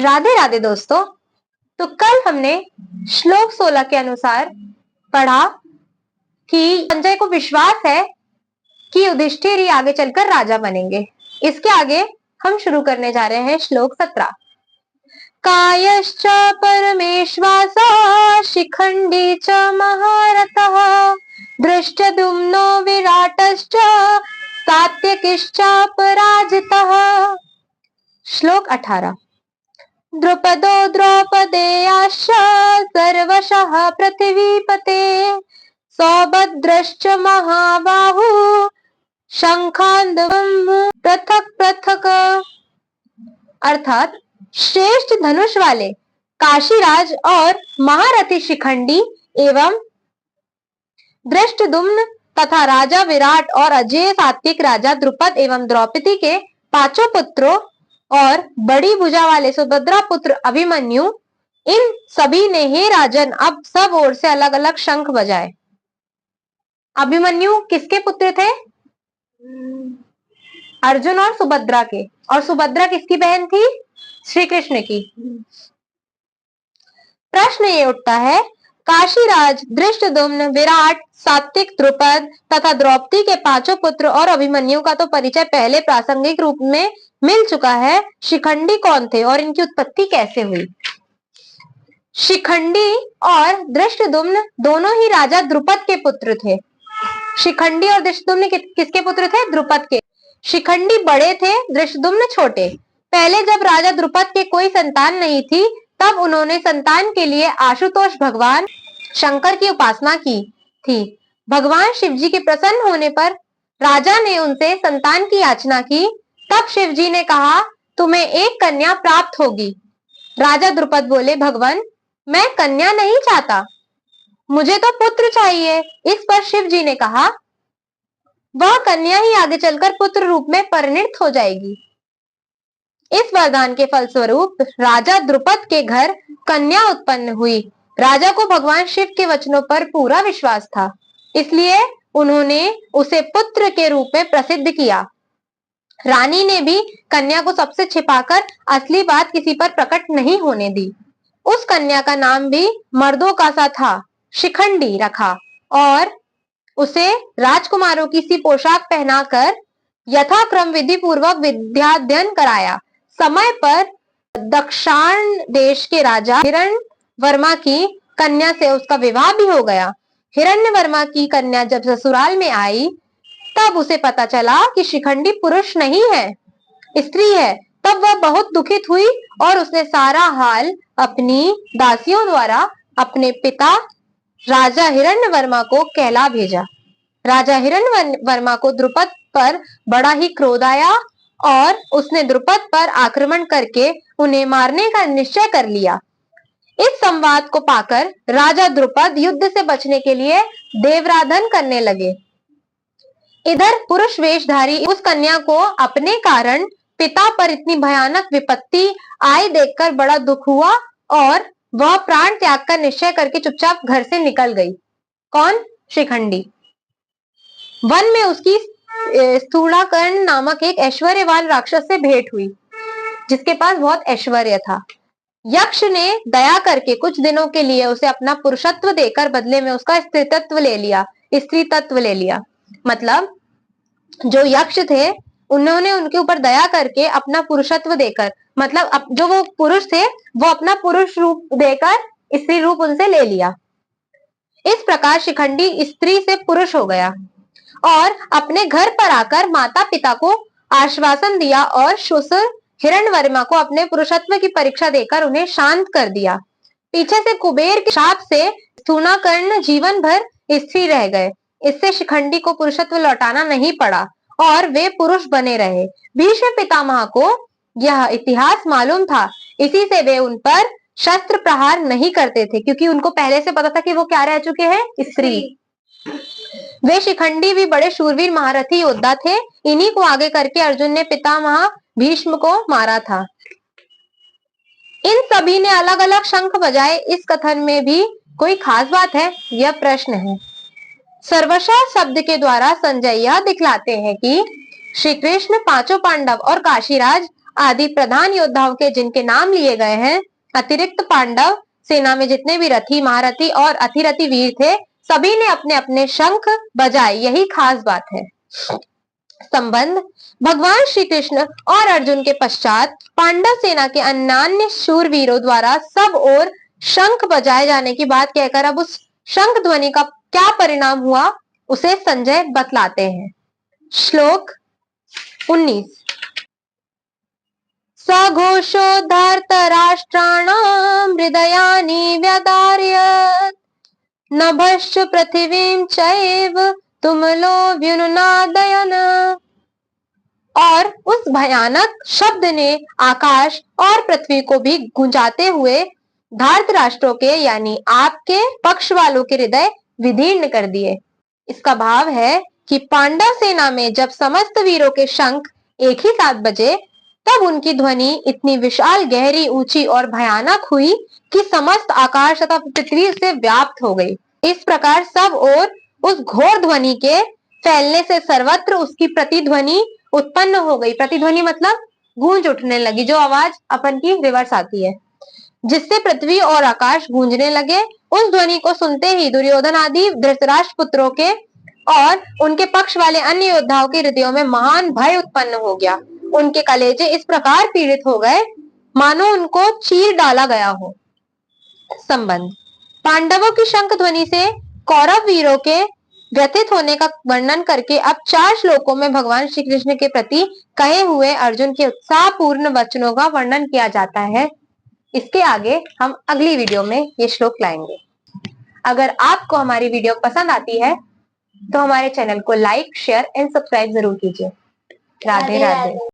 राधे राधे दोस्तों। तो कल हमने श्लोक 16 के अनुसार पढ़ा कि संजय को विश्वास है कि युधिष्ठिर ही आगे चलकर राजा बनेंगे। इसके आगे हम शुरू करने जा रहे हैं श्लोक 17। कायश्च परमेश्वासः शिखंडी च महारथः दृष्टद्युम्नो विराटश्च सात्यकिश्च पराजितः। श्लोक 18। द्रुपदो द्रौपदेयाश्च सर्वशः पृथिवीपते सौभद्रश्च महाबाहु शंखांधवं पृथक पृथक। अर्थात श्रेष्ठ धनुष वाले काशीराज और महारथी शिखंडी एवं दृष्टद्युम्न तथा राजा विराट और अजेय सात्विक राजा द्रुपद एवं द्रौपदी के पांचों पुत्रों और बड़ी भुजा वाले सुभद्रा पुत्र अभिमन्यु, इन सभी ने हे राजन अब सब ओर से अलग अलग शंख बजाए। अभिमन्यु किसके पुत्र थे? अर्जुन और सुभद्रा के। और सुभद्रा किसकी बहन थी? श्री कृष्ण की। प्रश्न ये उठता है, काशीराज, दृष्टद्युम्न, विराट, सात्विक, द्रुपद तथा द्रौपदी के पांचों पुत्र और अभिमन्यु का तो परिचय पहले प्रासंगिक रूप में मिल चुका है। शिखंडी कौन थे और इनकी उत्पत्ति कैसे हुई? शिखंडी और दृष्टद्युम्न दोनों ही राजा द्रुपद के पुत्र थे। शिखंडी और दृष्टद्युम्न किसके पुत्र थे? द्रुपद के। शिखंडी बड़े थे, दृष्टद्युम्न छोटे। पहले जब राजा द्रुपद के कोई संतान नहीं थी, तब उन्होंने संतान के लिए आशुतोष भगवान शंकर की उपासना की थी। भगवान शिव जी के प्रसन्न होने पर राजा ने उनसे संतान की याचना की। तब शिव जी ने कहा, तुम्हें एक कन्या प्राप्त होगी। राजा द्रुपद बोले, भगवान मैं कन्या नहीं चाहता, मुझे तो पुत्र चाहिए। इस पर शिव जी ने कहा, वह कन्या ही आगे चलकर पुत्र रूप में परिणत हो जाएगी। इस वरदान के फलस्वरूप राजा द्रुपद के घर कन्या उत्पन्न हुई। राजा को भगवान शिव के वचनों पर पूरा विश्वास था, इसलिए उन्होंने उसे पुत्र के रूप में प्रसिद्ध किया। रानी ने भी कन्या को सबसे छिपाकर असली बात किसी पर प्रकट नहीं होने दी। उस कन्या का नाम भी मर्दों का सा था, शिखंडी रखा, और उसे राजकुमारों की सी पोशाक पहनाकर यथाक्रम विधि पूर्वक विद्याध्ययन कराया। समय पर दक्षाण देश के राजा हिरण्यवर्मा की कन्या से उसका विवाह भी हो गया। हिरण्यवर्मा की कन्या जब ससुराल में आई, तब उसे पता चला कि शिखंडी पुरुष नहीं है, स्त्री है। तब वह बहुत दुखित हुई और उसने सारा हाल अपनी दासियों द्वारा अपने पिता राजा हिरण्यवर्मा को कहला भेजा। राजा हिरण्यवर्मा को द्रुपद पर बड़ा ही क्रोध आया और उसने द्रुपद पर आक्रमण करके उन्हें मारने का निश्चय कर लिया। इस संवाद को पाकर राजा द्रुपद युद्ध से बचने के लिए देवराधन करने लगे। इधर पुरुष वेशधारी उस कन्या को अपने कारण पिता पर इतनी भयानक विपत्ति आए देखकर बड़ा दुख हुआ और वह प्राण त्याग का निश्चय करके चुपचाप घर से निकल गई। कौन? शिखंडी। वन में उसकी स्थूलाकर्ण नामक एक ऐश्वर्यवान राक्षस से भेंट हुई, जिसके पास बहुत ऐश्वर्य था। यक्ष ने दया करके कुछ दिनों के लिए उसे अपना पुरुषत्व देकर बदले में उसका स्त्री तत्व ले लिया। मतलब जो यक्ष थे, उन्होंने उनके ऊपर दया करके अपना पुरुषत्व देकर, मतलब जो वो पुरुष थे वो अपना पुरुष रूप देकर स्त्री रूप उनसे ले लिया। इस प्रकार शिखंडी स्त्री से पुरुष हो गया और अपने घर पर आकर माता पिता को आश्वासन दिया और ससुर हिरण्यवर्मा को अपने पुरुषत्व की परीक्षा देकर उन्हें शांत कर दिया। पीछे से कुबेर के शाप से स्थूलाकर्ण जीवन भर स्थिर रह गए। इससे शिखंडी को पुरुषत्व लौटाना नहीं पड़ा और वे पुरुष बने रहे। भीष्म पितामह को यह इतिहास मालूम था, इसी से वे उन पर शस्त्र प्रहार नहीं करते थे, क्योंकि उनको पहले से पता था कि वो क्या रह चुके हैं, स्त्री। वे शिखंडी भी बड़े शूरवीर महारथी योद्धा थे। इन्हीं को आगे करके अर्जुन ने पितामह भीष्म को मारा था। इन सभी ने अलग अलग शंख बजाए। इस कथन में भी कोई खास बात है? यह प्रश्न है। सर्वशः शब्द के द्वारा संजय यह दिखलाते हैं कि श्री कृष्ण, पांचों पांडव और काशीराज आदि प्रधान योद्धाओं के जिनके नाम लिए गए हैं, अतिरिक्त पांडव सेना में जितने भी रथी, महारथी और अतिरथी वीर थे, सभी ने अपने अपने शंख बजाए, यही खास बात है। संबंध: भगवान श्री कृष्ण और अर्जुन के पश्चात पांडव सेना के अन्य शूरवीरों द्वारा सब ओर शंख बजाए जाने की बात कहकर अब उस शंख ध्वनि का क्या परिणाम हुआ, उसे संजय बतलाते हैं। श्लोक 19। सघोषो धर्तराष्ट्राणां हृदयानि व्यदारयत् नभश्च पृथिवीं चैव तुमलो व्युन्नादयन्। और उस भयानक शब्द ने आकाश और पृथ्वी को भी गुंजाते हुए धार्त राष्ट्रों के यानी आपके पक्ष वालों के हृदय विदीर्ण कर दिए। इसका भाव है कि पांडव सेना में जब समस्त वीरों के शंख एक ही साथ बजे, तब उनकी ध्वनि इतनी विशाल, गहरी, ऊंची और भयानक हुई कि समस्त आकाश तथा पृथ्वी से व्याप्त हो गई। इस प्रकार सब ओर उस घोर ध्वनि के फैलने से सर्वत्र उसकी प्रतिध्वनि उत्पन्न हो गई। प्रतिध्वनि मतलब गूंज उठने लगी, जो आवाज अपन की रिवर्स आती है, जिससे पृथ्वी और आकाश गूंजने लगे। उस ध्वनि को सुनते ही दुर्योधन आदि धृतराष्ट्र पुत्रों के और उनके पक्ष वाले अन्य योद्धाओं के हृदयों में महान भय उत्पन्न हो गया। उनके कलेजे इस प्रकार पीड़ित हो गए मानो उनको चीर डाला गया हो। संबंध: पांडवों की शंख ध्वनि से कौरव वीरों के व्यथित होने का वर्णन करके अब 4 श्लोकों में भगवान श्री कृष्ण के प्रति कहे हुए अर्जुन के उत्साहपूर्ण वचनों का वर्णन किया जाता है। इसके आगे हम अगली वीडियो में ये श्लोक लाएंगे। अगर आपको हमारी वीडियो पसंद आती है तो हमारे चैनल को लाइक, शेयर एंड सब्सक्राइब जरूर कीजिए। राधे राधे।